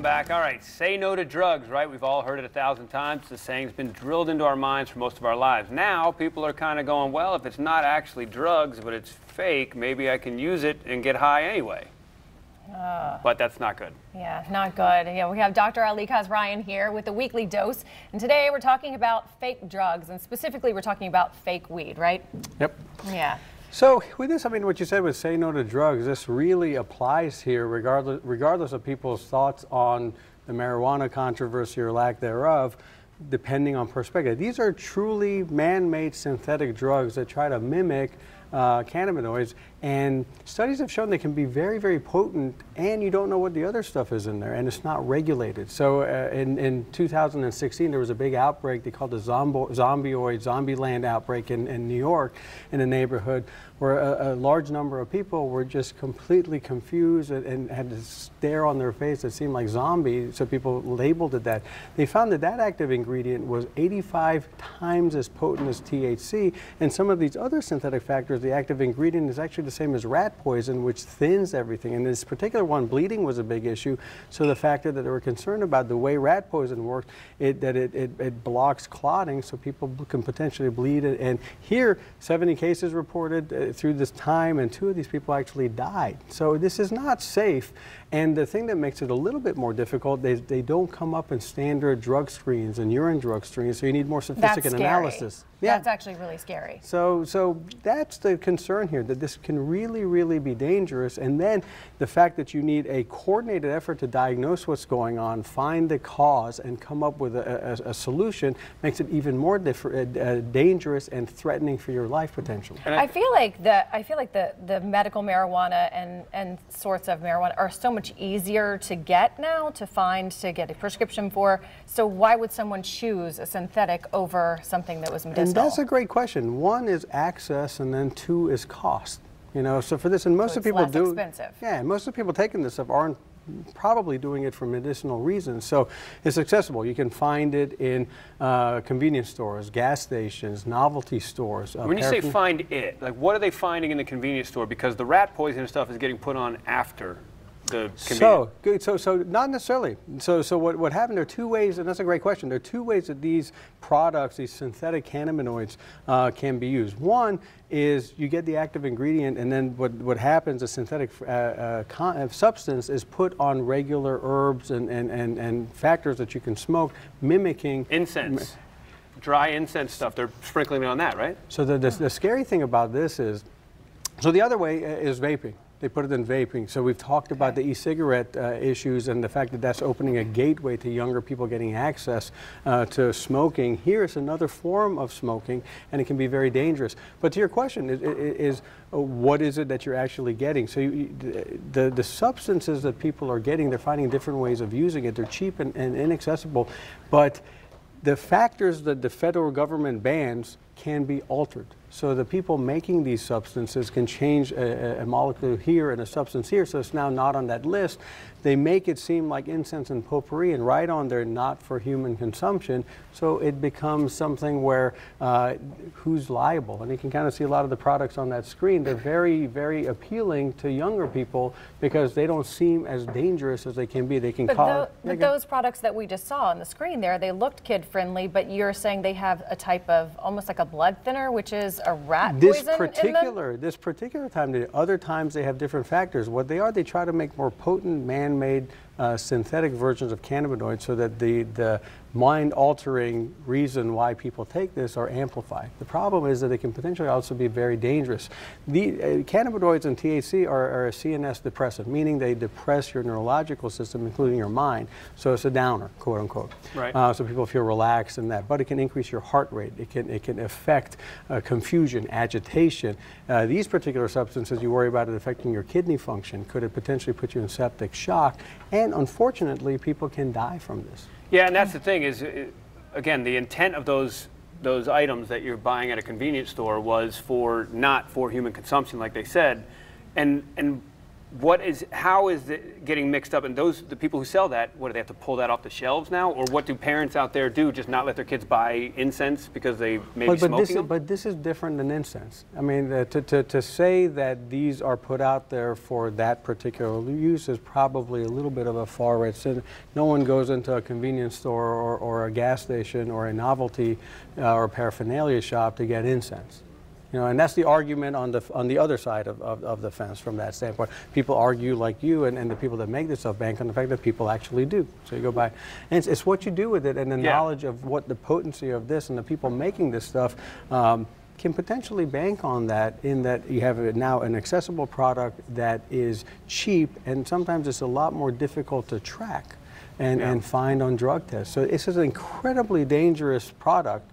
welcome back. All right, say no to drugs, right? We've all heard it 1,000 times. The saying's been drilled into our minds for most of our lives. Now, people are kind of going, well, if it's not actually drugs, but it's fake, maybe I can use it and get high anyway. But that's not good. Yeah, not good. Yeah, we have Dr. Ali Kazryan here with the Weekly Dose, and today we're talking about fake drugs, and specifically we're talking about fake weed, right? Yep. Yeah. So with this, I mean, what you said was say no to drugs. This really applies here regardless of people's thoughts on the marijuana controversy or lack thereof, depending on perspective. These are truly man-made synthetic drugs that try to mimic cannabinoids, and studies have shown they can be very, very potent, and you don't know what the other stuff is in there, and it's not regulated. So in 2016, there was a big outbreak they called the Zombieland outbreak in New York, in a neighborhood where a large number of people were just completely confused and had to stare on their face that seemed like zombies, so people labeled it that. They found that that active ingredient was 85 times as potent as THC, and some of these other synthetic factors, the active ingredient is actually the same as rat poison, which thins everything. And this particular one, bleeding was a big issue. So the factor that they were concerned about, the way rat poison worked, it blocks clotting, so people can potentially bleed. And here, 70 cases reported through this time, and 2 of these people actually died. So this is not safe. And the thing that makes it a little bit more difficult, they don't come up in standard drug screens and urine drug screens, so you need more sophisticated analysis. Yeah. That's actually really scary. So that's the concern here, that this can really, really be dangerous. And then the fact that you need a coordinated effort to diagnose what's going on, find the cause, and come up with a solution makes it even more dangerous and threatening for your life potential. I feel like the medical marijuana and sorts of marijuana are so much easier to get now, to find, to get a prescription for. So why would someone choose a synthetic over something that was medicinal? And that's a great question. 1 is access, and then 2 is cost. You know, so for this, and most of the people do. Expensive. Yeah, most of the people taking this stuff aren't probably doing it for medicinal reasons. So it's accessible. You can find it in convenience stores, gas stations, novelty stores. When you say find it, like what are they finding in the convenience store? Because the rat poison stuff is getting put on after the convenience. So not necessarily. So what happened, there are 2 ways, and that's a great question. There are 2 ways that these products, these synthetic cannabinoids, can be used. 1 is you get the active ingredient, and then what happens, a synthetic substance is put on regular herbs and factors that you can smoke, mimicking incense. Dry incense stuff, they're sprinkling it on that, right? So the scary thing about this is, so the other way is vaping. They put it in vaping. So we've talked about the e-cigarette issues and the fact that that's opening a gateway to younger people getting access to smoking. Here is another form of smoking, and it can be very dangerous. But to your question, is what is it that you're actually getting? So the substances that people are getting, they're finding different ways of using it. They're cheap and inaccessible, but the factors that the federal government bans can be altered. So the people making these substances can change a molecule here and a substance here, so it's now not on that list. They make it seem like incense and potpourri, and right on there, not for human consumption. So it becomes something where who's liable? And you can kind of see a lot of the products on that screen. They're very, very appealing to younger people because they don't seem as dangerous as they can be. They can cause. But those products that we just saw on the screen there, they looked kid-friendly, but you're saying they have a type of almost like a blood thinner, which is a rat poison This particular time, the other times they have different factors. What they are, they try to make more potent man-made synthetic versions of cannabinoids so that the mind-altering reason why people take this are amplified. The problem is that they can potentially also be very dangerous. The cannabinoids and THC are a CNS depressant, meaning they depress your neurological system, including your mind. So it's a downer, quote unquote. Right. So people feel relaxed in that, but it can increase your heart rate. It can affect confusion, agitation. These particular substances, you worry about it affecting your kidney function. Could it potentially put you in septic shock? And unfortunately, people can die from this. Yeah, and that's the thing is, again, the intent of those items that you're buying at a convenience store was not for human consumption, like they said, and how is it getting mixed up? And the people who sell that, what do they have to pull that off the shelves now, or what do parents out there do? Just not let their kids buy incense because they may be smoking them? But this is different than incense. I mean, to say that these are put out there for that particular use is probably a little bit of a far-right sin. No one goes into a convenience store or a gas station or a novelty or paraphernalia shop to get incense. You know, and that's the argument on the other side of the fence from that standpoint. People argue like you and the people that make this stuff bank on the fact that people actually do. So you go by, and it's what you do with it and the knowledge of what the potency of this and the people making this stuff can potentially bank on that, in that you have now an accessible product that is cheap, and sometimes it's a lot more difficult to track and find on drug tests. So this is an incredibly dangerous product,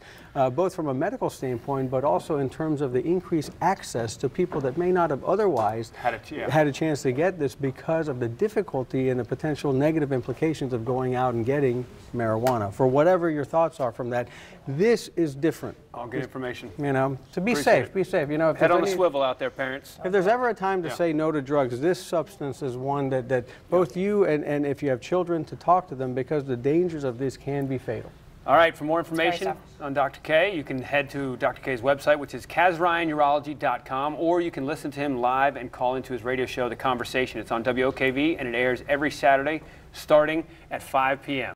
both from a medical standpoint, but also in terms of the increased access to people that may not have otherwise had a chance to get this because of the difficulty and the potential negative implications of going out and getting marijuana. For whatever your thoughts are from that, this is different. All good information. You know, so be safe, be safe. You know, if head on the swivel out there, parents. If there's ever a time to say no to drugs, this substance is one that both you and if you have children, to talk to them, because the dangers of this can be fatal. All right, for more information on Dr. K, you can head to Dr. K's website, which is KazRyanUrology.com, or you can listen to him live and call into his radio show, The Conversation. It's on WOKV, and it airs every Saturday starting at 5 p.m.